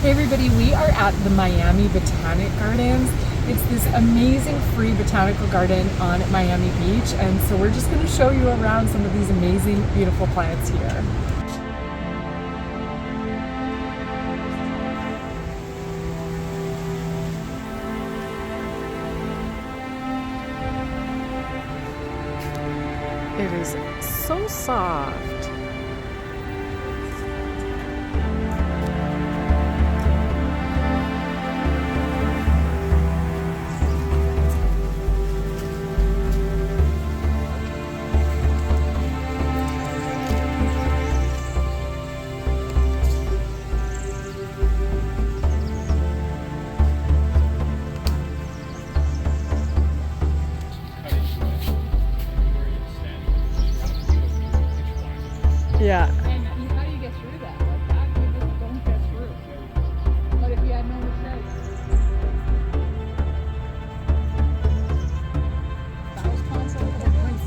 Hey everybody, we are at the Miami Botanic Gardens. It's this amazing free botanical garden on Miami Beach, and so we're just going to show you around some of these amazing, beautiful plants here. It is so soft. Yeah. And how do you get through that? Like that, you just don't get through. But if you had no machete, that was concept of points.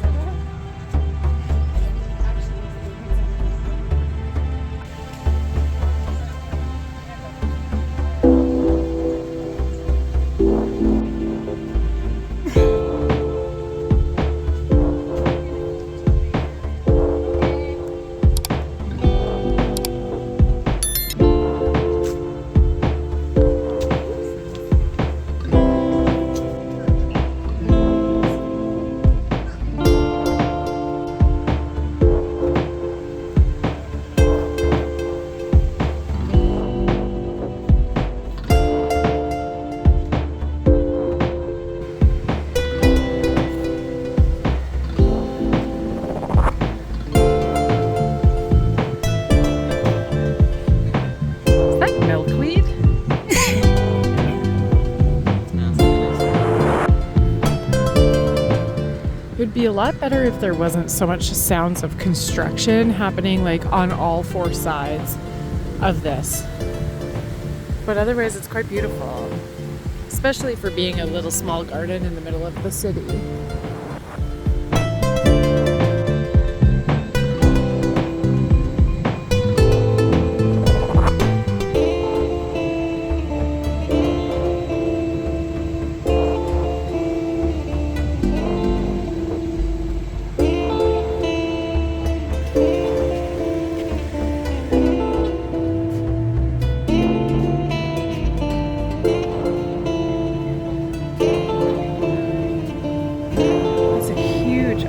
It would be a lot better if there wasn't so much sounds of construction happening like on all four sides of this. But otherwise it's quite beautiful, especially for being a little small garden in the middle of the city.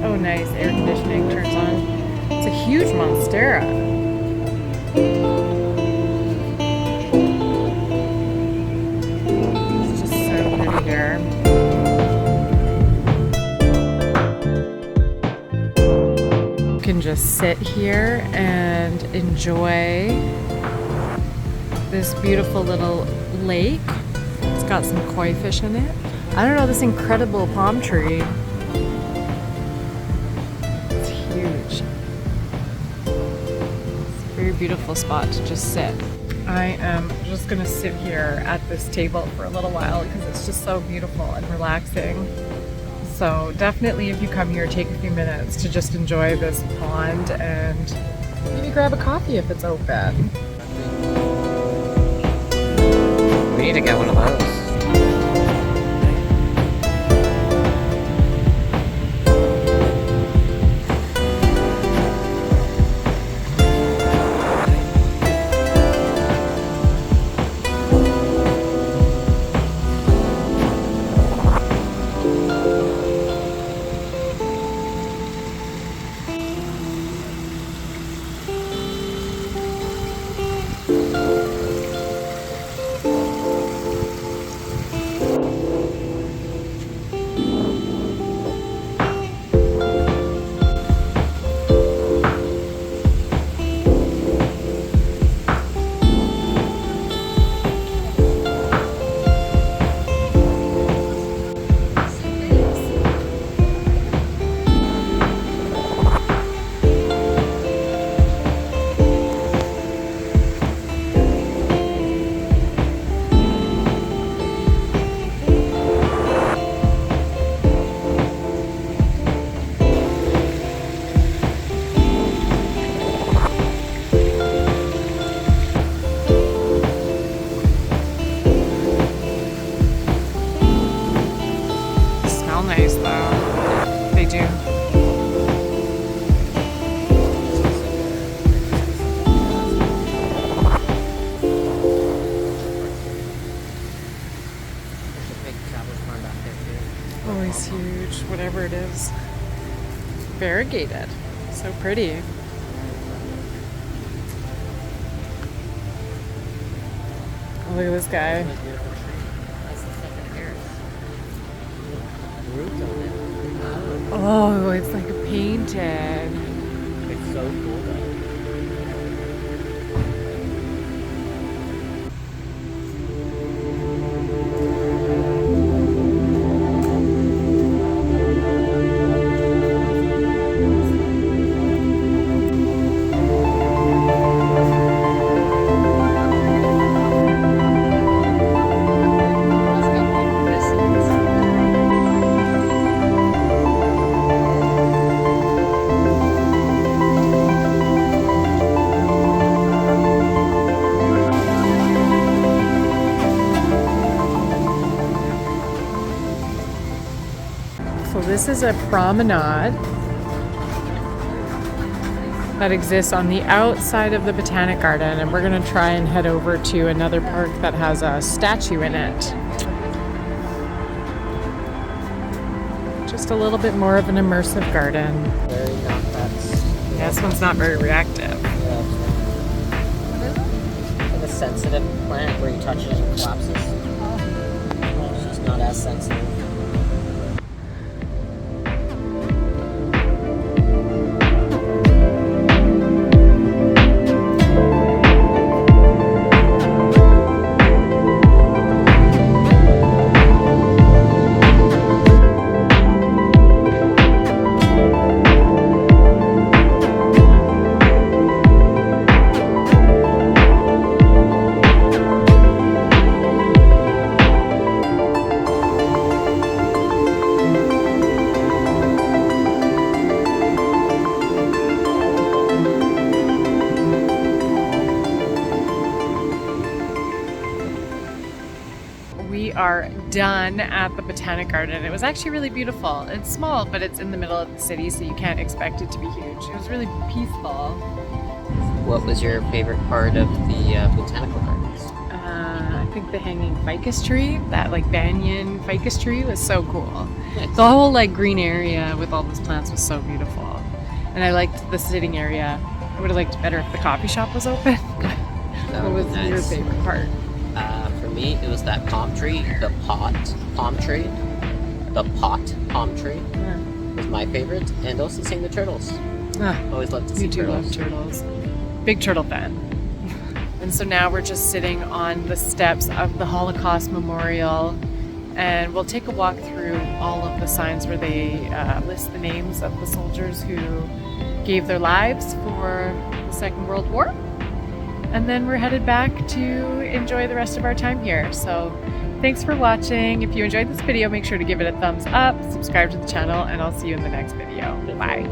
Oh nice, air conditioning turns on. It's a huge monstera. It's just so pretty here. You can just sit here and enjoy this beautiful little lake. It's got some koi fish in it. I don't know, this incredible palm tree. Huge. It's a very beautiful spot to just sit. I am just gonna sit here at this table for a little while because it's just so beautiful and relaxing. So definitely if you come here, take a few minutes to just enjoy this pond and maybe grab a coffee if it's open. We need to get one of those. nice, huge, whatever it is. Variegated. So pretty. Oh, look at this guy. That's the fucking hair. Roots on it. Oh, it's like a painted. It's so cool though. So this is a promenade that exists on the outside of the Botanic Garden, and we're going to try and head over to another park that has a statue in it. Just a little bit more of an immersive garden. Very not that. Yeah, this one's not very reactive. Yeah, it's like a sensitive plant where you touch it and it collapses. It's just not as sensitive. We are done at the Botanic Garden. It was actually really beautiful. It's small, but it's in the middle of the city, so you can't expect it to be huge. It was really peaceful. What was your favorite part of the botanical gardens? I think the hanging ficus tree, that like banyan ficus tree, was so cool. Nice. The whole like green area with all those plants was so beautiful. And I liked the sitting area. I would have liked it better if the coffee shop was open. That What would was be your nice. favorite part? For me, it was that palm tree, the pot palm tree. The pot palm tree Yeah. was my favorite, and also seeing the turtles. Ah, Always love to see you do turtles. love turtles. Big turtle fan. And so now we're just sitting on the steps of the Holocaust Memorial, and we'll take a walk through all of the signs where they list the names of the soldiers who gave their lives for the Second World War. And then we're headed back to enjoy the rest of our time here. So thanks for watching. If you enjoyed this video, make sure to give it a thumbs up, subscribe to the channel, and I'll see you in the next video. Bye.